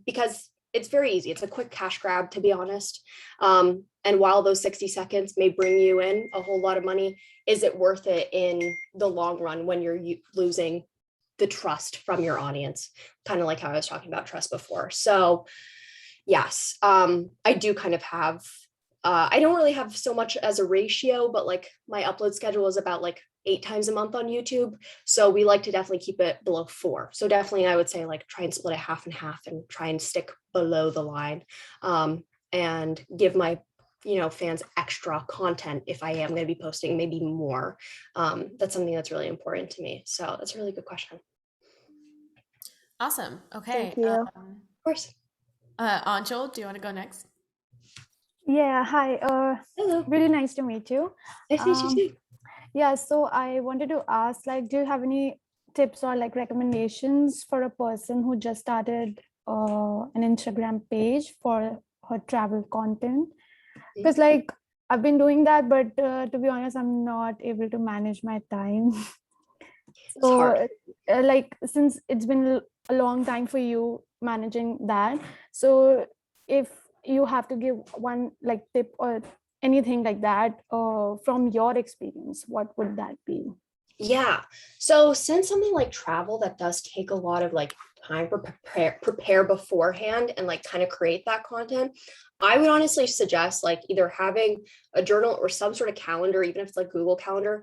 Speaker 2: because it's very easy. It's a quick cash grab, to be honest. And while those 60 seconds may bring you in a whole lot of money, is it worth it in the long run when you're losing the trust from your audience? Kind of like how I was talking about trust before. So yes, I do kind of have, I don't really have so much as a ratio, but like my upload schedule is about like 8 times a month on YouTube. So we like to definitely keep it below 4. So definitely I would say like try and split it half and half and try and stick below the line, and give my fans extra content if I am going to be posting maybe more. That's something that's really important to me. So that's a really good question.
Speaker 1: Awesome. Okay.
Speaker 7: Thank you.
Speaker 2: Of course.
Speaker 1: Anshul, do you want to go next?
Speaker 8: Yeah, hi.
Speaker 2: Hello.
Speaker 8: Really nice to meet you.
Speaker 2: Nice to meet you too.
Speaker 8: Yeah, so I wanted to ask, like, do you have any tips or like recommendations for a person who just started an Instagram page for her travel content? Because like I've been doing that, but to be honest, I'm not able to manage my time.
Speaker 2: It's hard.
Speaker 8: Like since it's been a long time for you managing that, so if you have to give one like tip or anything like that from your experience, what would that be?
Speaker 2: Yeah. So since something like travel that does take a lot of like time to prepare beforehand and like kind of create that content, I would honestly suggest like either having a journal or some sort of calendar, even if it's like Google Calendar,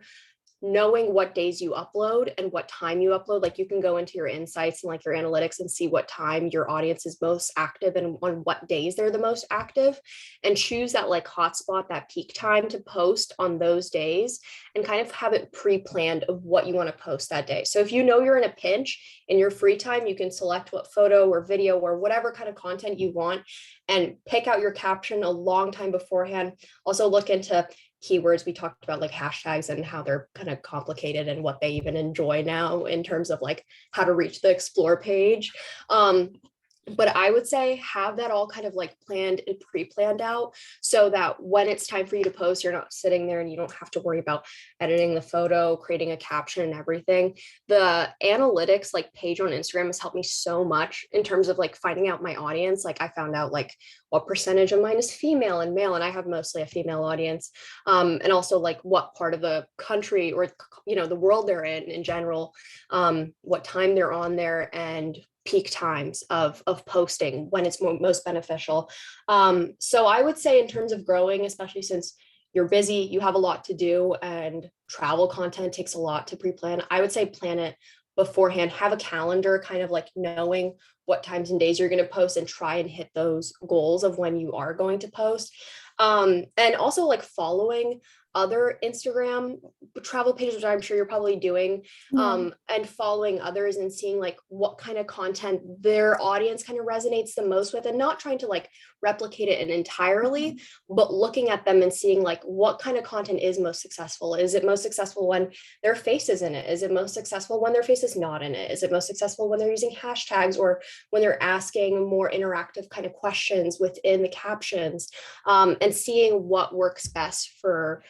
Speaker 2: knowing what days you upload and what time you upload. Like you can go into your insights and like your analytics and see what time your audience is most active and on what days they're the most active, and choose that like hotspot, that peak time to post on those days, and kind of have it pre-planned of what you want to post that day. So if you know you're in a pinch in your free time, you can select what photo or video or whatever kind of content you want and pick out your caption a long time beforehand. Also look into keywords. We talked about like hashtags and how they're kind of complicated and what they even enjoy now in terms of like how to reach the explore page. But I would say have that all kind of like planned and pre-planned out, so that when it's time for you to post, you're not sitting there and you don't have to worry about editing the photo, creating a caption and everything. The analytics like page on Instagram has helped me so much in terms of like finding out my audience. Like I found out like what percentage of mine is female and male, and I have mostly a female audience. And also like what part of the country or the world they're in general, what time they're on there, and peak times of posting when it's most beneficial. So I would say in terms of growing, especially since you're busy, you have a lot to do, and travel content takes a lot to pre-plan, I would say plan it beforehand. Have a calendar, kind of like knowing what times and days you're going to post, and try and hit those goals of when you are going to post. And also like following other Instagram travel pages, which I'm sure you're probably doing, and following others and seeing like what kind of content their audience kind of resonates the most with, and not trying to like replicate it entirely, but looking at them and seeing like what kind of content is most successful. Is it most successful when their face is in it? Is it most successful when their face is not in it? Is it most successful when they're using hashtags, or when they're asking more interactive kind of questions within the captions, and seeing what works best for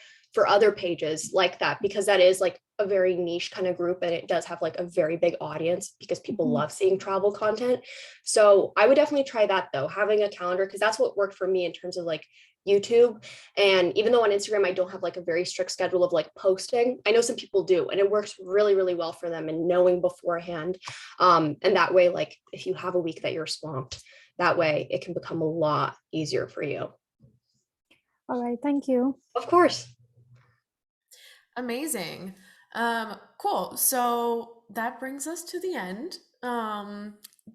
Speaker 2: other pages like that, because that is like a very niche kind of group, and it does have like a very big audience because people
Speaker 8: Mhm.
Speaker 2: love seeing travel content. So I would definitely try that though, having a calendar, because that's what worked for me in terms of like YouTube. And even though on Instagram I don't have like a very strict schedule of like posting, I know some people do, and it works really, really well for them, and knowing beforehand. And that way, like if you have a week that you're swamped, that way it can become a lot easier for you.
Speaker 8: All right, thank you.
Speaker 2: Of course.
Speaker 1: Amazing. Cool. So that brings us to the end.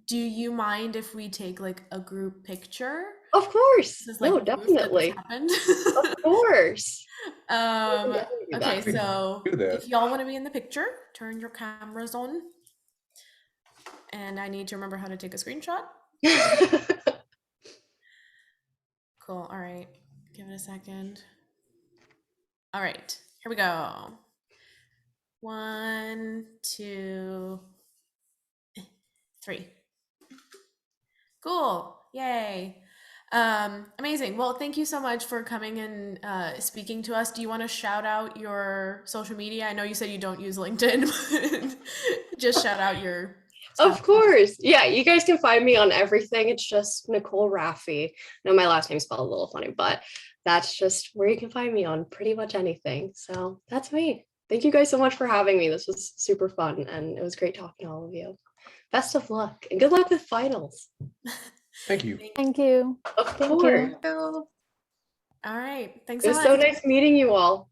Speaker 1: Do you mind if we take like a group picture?
Speaker 2: Of course.
Speaker 1: This is
Speaker 2: No,
Speaker 1: like proof that this
Speaker 2: definitely.
Speaker 1: happened.
Speaker 2: Of course.
Speaker 1: Um,
Speaker 2: Definitely do
Speaker 1: okay,
Speaker 2: that.
Speaker 1: so
Speaker 4: Do that.
Speaker 1: if y'all want to be in the picture, turn your cameras on. And I need to remember how to take a screenshot. Cool. All right. Give it a second. All right. Here we go. 1, 2, 3. Cool. Yay. Amazing. Well, thank you so much for coming and speaking to us. Do you want to shout out your social media? I know you said you don't use LinkedIn, but just shout out your
Speaker 2: Of
Speaker 1: stuff.
Speaker 2: course. Yeah, you guys can find me on everything. It's just Nicole Rafiee. No, my last name's spelled a little funny, but that's just where you can find me on pretty much anything. So that's me. Thank you guys so much for having me. This was super fun, and it was great talking to all of you. Best of luck, and good luck with finals.
Speaker 4: Thank you.
Speaker 8: Thank you.
Speaker 2: Of
Speaker 8: Thank
Speaker 2: course.
Speaker 8: you.
Speaker 3: So
Speaker 1: All right. Thanks
Speaker 2: It
Speaker 1: so
Speaker 2: was
Speaker 1: much.
Speaker 2: so nice meeting you all.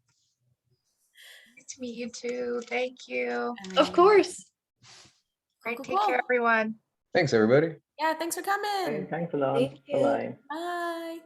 Speaker 3: nice to meet you too. Thank you.
Speaker 2: Of course.
Speaker 3: Great.
Speaker 1: Cool,
Speaker 3: Take
Speaker 1: cool.
Speaker 3: care, everyone.
Speaker 4: Thanks, everybody.
Speaker 1: Yeah, thanks for coming.
Speaker 9: Thanks a lot.
Speaker 2: Thank you.
Speaker 9: Bye-bye.
Speaker 1: Bye.